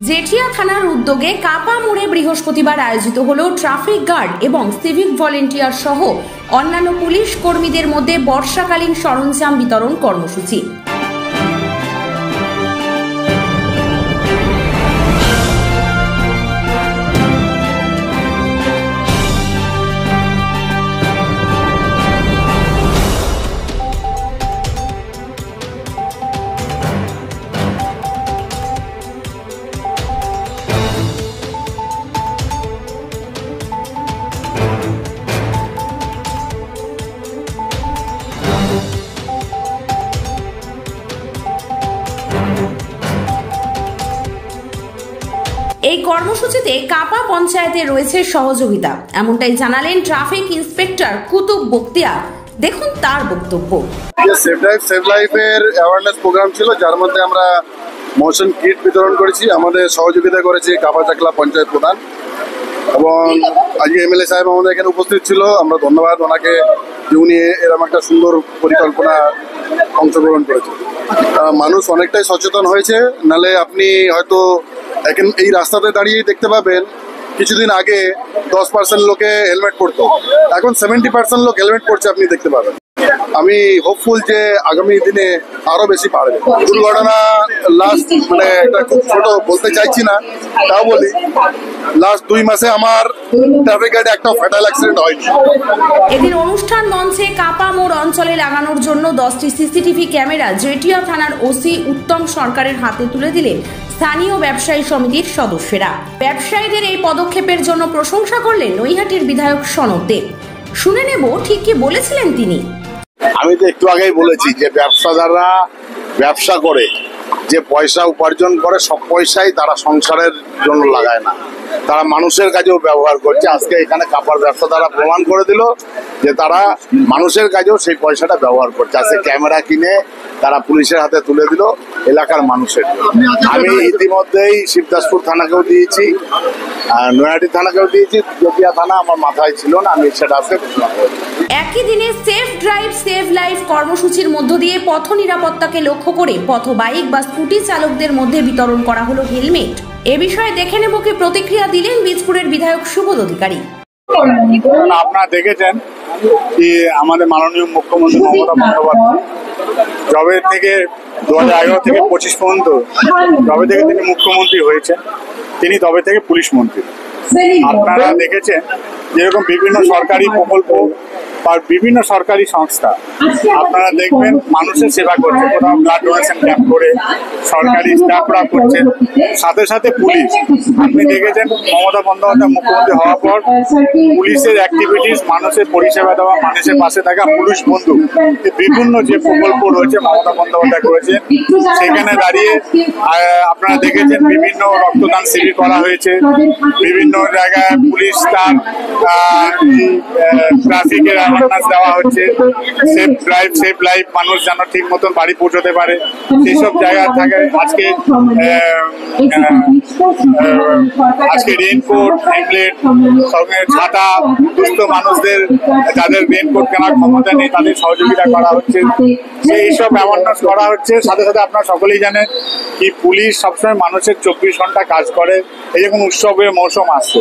জেঠিয়া থানার উদ্যোগে কাপা মোড়ে বৃহস্পতিবার আয়োজিত হল ট্রাফিক গার্ড এবং সিভিক ভলেন্টিয়ার সহ অন্যান্য পুলিশ কর্মীদের মধ্যে বর্ষাকালীন সরঞ্জাম বিতরণ কর্মসূচি। এই কর্মসূচিতে কাপা পঞ্চায়েতে রয়েছে সহযোগিতা, এমনটাই জানালেন ট্রাফিক ইন্সপেক্টর কুতুব বক্তিয়া। দেখুন তার বক্তব্য। সেভ ড্রাইভ সেভ লাইফের অ্যাওয়ারনেস প্রোগ্রাম ছিল, যার মধ্যে আমরা মোশন কিট বিতরণ করেছি। আমাদের সহযোগিতা করেছি কাপা চাকলা পঞ্চায়েত প্রধান এবং আজকে এমএলএ সাহেব আমাদের এখানে উপস্থিত ছিল। আমরা ধন্যবাদ ওনাকে যে উনি এরকম একটা সুন্দর পরিকল্পনা অংশগ্রহণ করেছে। মানুষ অনেকটাই সচেতন হয়েছে, নালে আপনি হয়তো এখন এই রাস্তাতে দাঁড়িয়েই দেখতে পাবেন কিছুদিন আগে 10% লোকে হেলমেট পরতো, এখন 70% লোক হেলমেট পরছে, আপনি দেখতে পাবেন। আমি হোপফুল যে আগামী দিনে আরো বেশি বাড়বে। দুর্ঘটনা লাস্ট এটা খুব ছোট বলতে চাইছি না, তাও বলি লাস্ট 2 মাসে আমার ট্রাফিক গার্ডে একটা ফ্যাটাল অ্যাক্সিডেন্ট হয়নি। এদিন অনুষ্ঠান মঞ্চে কাপা মোড় অঞ্চলে লাগানোর জন্য 10টি সিসিটিভি ক্যামেরা জেঠিয়া থানার ওসি উত্তম সরকারের হাতে তুলে দিলেন স্থানীয় ব্যবসায়ী সমিতির সদস্যরা। ব্যবসায়ীদের এই পদক্ষেপের জন্য প্রশংসা করলেন নৈহাটির বিধায়ক সনদ দেব। শুনে নেব ঠিক কি বলেছিলেন তিনি। আমি তো একটু আগেই বলেছি যে ব্যবসাদাররা ব্যবসা করে যে পয়সা উপার্জন করে সব পয়সাই তারা সংসারের জন্য লাগায় না, তারা মানুষের কাজেও ব্যবহার করছে। আজকে এখানে কাপড় ব্যবসাদাররা প্রমাণ করে দিল যে তারা মানুষের কাজেও সেই পয়সাটা ব্যবহার করছে। আজকে ক্যামেরা কিনে তারা পুলিশের হাতে তুলে দিল এলাকার মানুষের। আমি ইতিমধ্যেই শিবদাসপুর থানাকেও দিয়েছি, নৈহাটি থানাকেও দিয়েছি, জেঠিয়া থানা আমার মাথায় ছিল না, আমি সেটা আজকে ঘোষণা করেছি। একই দিনে সেফ ড্রাইভ সেভ লাইফ কর্মসূচির মধ্য দিয়ে পথ নিরাপত্তাকে লক্ষ্য করে পথ বাইক বা স্কুটি চালকদের মধ্যে বিতরণ করা হলো হেলমেট। এ বিষয়ে দেখে নেব কি প্রতিক্রিয়া দিলেন বীজপুরের বিধায়ক সুবোধ অধিকারী। আপনারা দেখেছেন যে আমাদের মাননীয় মুখ্যমন্ত্রী মমতা বন্দ্যোপাধ্যায় যবে থেকে 2011 থেকে 25 পর্যন্ত যবে থেকে তিনি মুখ্যমন্ত্রী হয়েছেন, তিনি তবে থেকে পুলিশ মন্ত্রী। আপনারা দেখেছেন যেরকম বিভিন্ন সরকারি প্রকল্প বা বিভিন্ন সরকারি সংস্থা আপনারা দেখবেন মানুষের সেবা করছে, কোথাও ব্লাড ডোনেশন ক্যাম্প করে সরকারি স্টাফরা করছে, সাথে সাথে পুলিশ। আপনি দেখেছেন মমতা বন্দ্যোপাধ্যায় মুখ্যমন্ত্রী হওয়ার পর পুলিশের অ্যাক্টিভিটিস, মানুষের পরিষেবা দেওয়া, মানুষের পাশে থাকা, পুলিশ বন্ধু, বিভিন্ন যে প্রকল্প রয়েছে মমতা বন্দ্যোপাধ্যায় করেছেন। সেখানে দাঁড়িয়ে আপনারা দেখেছেন বিভিন্ন রক্তদান শিবির করা হয়েছে, বিভিন্ন জায়গায় পুলিশ স্টাফ ট্রাফিকের অ্যাওয়ারনেস দেওয়া হচ্ছে, সেফ ড্রাইভ সেভ লাইফ, মানুষ যেন ঠিক মতন বাড়ি পৌঁছতে পারে সেই সব জায়গায় থাকে। আজকে রেইনকোট, হেলমেট, সঙ্গে ছাতা, দুস্থ মানুষদের যাদের রেইনকোট কেনার ক্ষমতা নেই তাদের সহযোগিতা করা হচ্ছে, সেই সব অ্যাওয়ারনেস করা হচ্ছে। সাথে সাথে আপনারা সকলেই জানেন কি পুলিশ সবসময় মানুষের 24 ঘন্টা কাজ করে। এই যখন উৎসবের মৌসুম আসছে,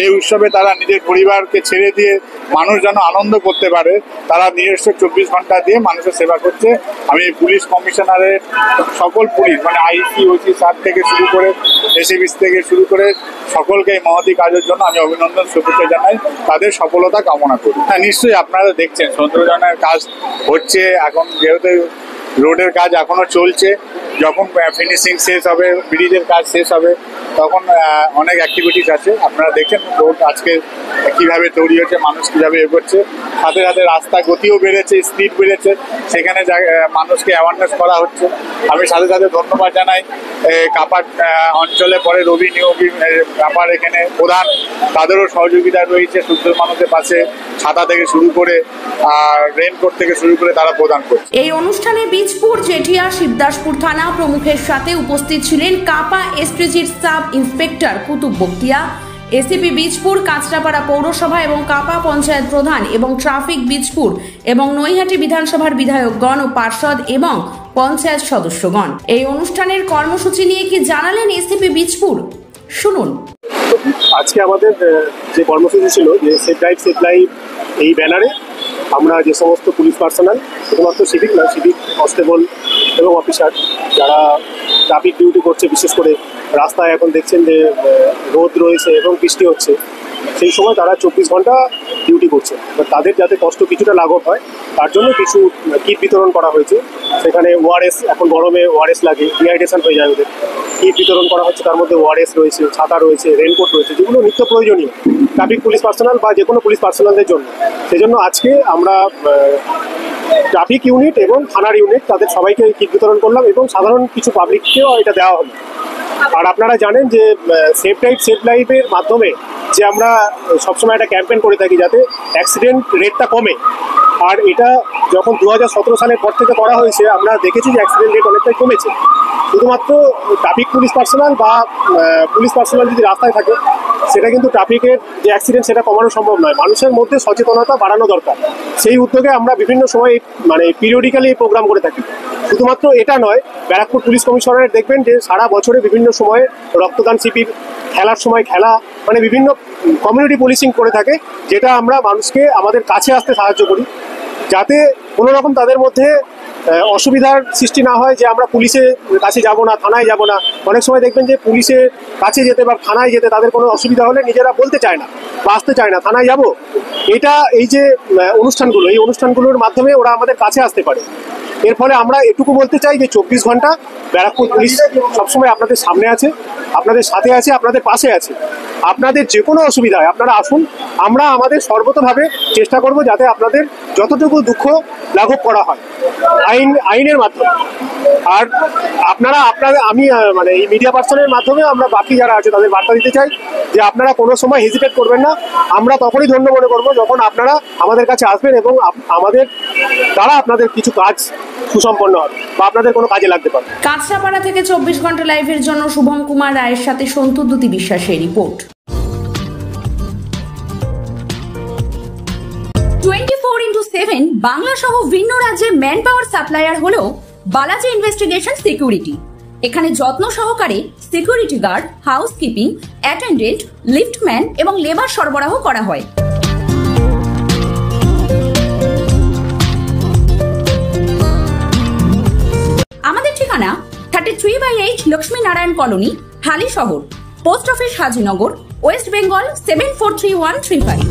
এই উৎসবে তারা নিজের পরিবারকে ছেড়ে দিয়ে মানুষ যেন আনন্দ করতে পারে, তারা নিজস্ব 24 ঘন্টা দিয়ে মানুষের সেবা করছে। আমি পুলিশ কমিশনারের সকল পুলিশ আইসি ওসি স্যার থেকে শুরু করে এসিবি থেকে শুরু করে সকলকে এই মহতি কাজের জন্য আমি অভিনন্দন শুভেচ্ছা জানাই, তাদের সফলতা কামনা করি। হ্যাঁ, নিশ্চয়ই আপনারা দেখছেন সৌন্দর্যনের কাজ হচ্ছে, এখন যেহেতু রোডের কাজ এখনো চলছে, যখন ফিনিশিং শেষ হবে, ব্রিজের কাজ শেষ হবে, তখন অনেক অ্যাক্টিভিটিস আছে। আপনারা দেখেন রোড আজকে কিভাবে তৈরি হচ্ছে, মানুষ কিভাবে এগোচ্ছে, সাথে সাথে রাস্তা গতিও বেড়েছে, স্পিড বেড়েছে, সেখানে মানুষকে অ্যাওয়ারনেস করা হচ্ছে। আমি সাথে সাথে ধন্যবাদ জানাই কাপা অঞ্চলে পরে রবি নিয়োগী কাপার এখানে প্রধান, তাদেরও সহযোগিতা রয়েছে। শুদ্ধ মানুষের পাশে ছাতা থেকে শুরু করে আর রেইনকোট থেকে শুরু করে তারা প্রদান করছে। এই অনুষ্ঠানে বীজপুর, জেঠিয়া, শিবদাসপুর থানা প্রমুখের সাথে উপস্থিত ছিলেন কাপা এসপিজির সাব ইন্সপেক্টর কুতুব বক্তিয়া, এসিপি বীজপুর, কাঁচরাপাড়া পৌরসভা এবং কাপা পঞ্চায়েত প্রধান এবং ট্রাফিক বীজপুর এবং নৈহাটি বিধানসভার বিধায়কগণ ও পার্ষদ এবং পঞ্চায়েত সদস্যগণ। এই অনুষ্ঠানের কর্মসূচি নিয়ে কি জানালেন এসিপি বীজপুর, শুনুন। আজকে আমাদের যে কর্মসূচি ছিল যে সেভ লাইফ এই ব্যানারে আমরা যে সমস্ত পুলিশ পার্সোনাল, শুধুমাত্র সিভিক না, সিভিক কনস্টেবল এবং অফিসার যারা ট্রাফিক ডিউটি করছে, বিশেষ করে রাস্তায় এখন দেখছেন যে রোদ রয়েছে এবং বৃষ্টি হচ্ছে, সেই সময় তারা 24 ঘন্টা ডিউটি করছে। তাদের যাতে কষ্ট কিছুটা লাঘব হয় তার জন্য কিছু কিট বিতরণ করা হয়েছে। সেখানে ওআরএস, এখন গরমে ওআরএস লাগে, ডিহাইড্রেশন হয়ে যায় ওদের, কিট বিতরণ করা হচ্ছে। তার মধ্যে ওআরএস রয়েছে, ছাতা রয়েছে, রেনকোট রয়েছে, যেগুলো নিত্য প্রয়োজনীয় ট্রাফিক পুলিশ পার্সোনাল বা যে কোনো পুলিশ পার্সোনালদের জন্য। সেজন্য আজকে আমরা ট্রাফিক ইউনিট এবং থানার ইউনিট তাদের সবাইকে কিট বিতরণ করলাম এবং সাধারণ কিছু পাবলিককেও এটা দেওয়া হলো। আর আপনারা জানেন যে সেভ লাইফের মাধ্যমে যে আমরা সবসময় একটা ক্যাম্পেইন করে থাকি যাতে অ্যাক্সিডেন্ট রেটটা কমে। আর এটা যখন 2017 সালের পর থেকে করা হয়েছে, আমরা দেখেছি যে অ্যাক্সিডেন্ট রেট অনেকটাই কমেছে। শুধুমাত্র ট্রাফিক পুলিশ পার্সোনাল বা পুলিশ পার্সোনাল যদি রাস্তায় থাকে, সেটা কিন্তু ট্রাফিকের যে অ্যাক্সিডেন্ট সেটা কমানো সম্ভব নয়। মানুষের মধ্যে সচেতনতা বাড়ানো দরকার। সেই উদ্যোগে আমরা বিভিন্ন সময় পিরিয়ডিক্যালি এই প্রোগ্রাম করে থাকি। শুধুমাত্র এটা নয়, ব্যারাকপুর পুলিশ কমিশনারের দেখবেন যে সারা বছরে বিভিন্ন সময়ে রক্তদান শিবির, খেলার সময় খেলা, বিভিন্ন কমিউনিটি পুলিশিং করে থাকে, যেটা আমরা মানুষকে আমাদের কাছে আসতে সাহায্য করি, যাতে কোনো রকম তাদের মধ্যে অসুবিধার সৃষ্টি না হয় যে আমরা পুলিশের কাছে যাব না, থানায় যাব না। অনেক সময় দেখবেন যে পুলিশের কাছে যেতে বা থানায় যেতে তাদের কোনো অসুবিধা হলে নিজেরা বলতে চায় না বা আসতে চায় না, থানায় যাব। এই যে অনুষ্ঠানগুলো, এই অনুষ্ঠানগুলোর মাধ্যমে ওরা আমাদের কাছে আসতে পারে। এর ফলে আমরা এটুকু বলতে চাই যে 24 ঘন্টা ব্যারাকপুর পুলিশ সবসময় আপনাদের সামনে আছে, আপনাদের সাথে আছে, আপনাদের পাশে আছে। আপনাদের যে কোনো অসুবিধা হয় আপনারা আসুন, আমরা আমাদের সর্বতভাবে চেষ্টা করব যাতে আপনাদের যতটুকু দুঃখ লাঘব করা হয় আইনের মাধ্যমে। আর আমি এই মিডিয়া পার্সনের মাধ্যমে আমরা বাকি যারা আছে তাদের বার্তা দিতে চাই যে আপনারা কোনো সময় হেজিটেট করবেন না। আমরা তখনই ধন্য মনে করবো যখন আপনারা আমাদের কাছে আসবেন এবং আমাদের দ্বারা আপনাদের কিছু কাজ সুসম্পন্ন হবে বা আপনাদের কোনো কাজে লাগতে পারে। কাঁচরাপাড়া থেকে 24 ঘন্টা লাইভের জন্য শুভম কুমার রায়ের সাথে সন্তুদ্যুতি বিশ্বাসের রিপোর্ট। 24x7 বাংলা সহ ভিন্ন রাজ্যে ম্যান পাওয়ার সাপ্লায়ার হলো বালাজি ইনভেস্টিগেশন সিকিউরিটি। এখানে যত্ন সহকারে security guard, housekeeping, attendant, liftman এবং লেবার সরবরাহ করা হয়। আমাদের ঠিকানা 33/8 লক্ষ্মী নারায়ণ কলোনি, হালি শহর, post office, Hazinagar, West Bengal 743135।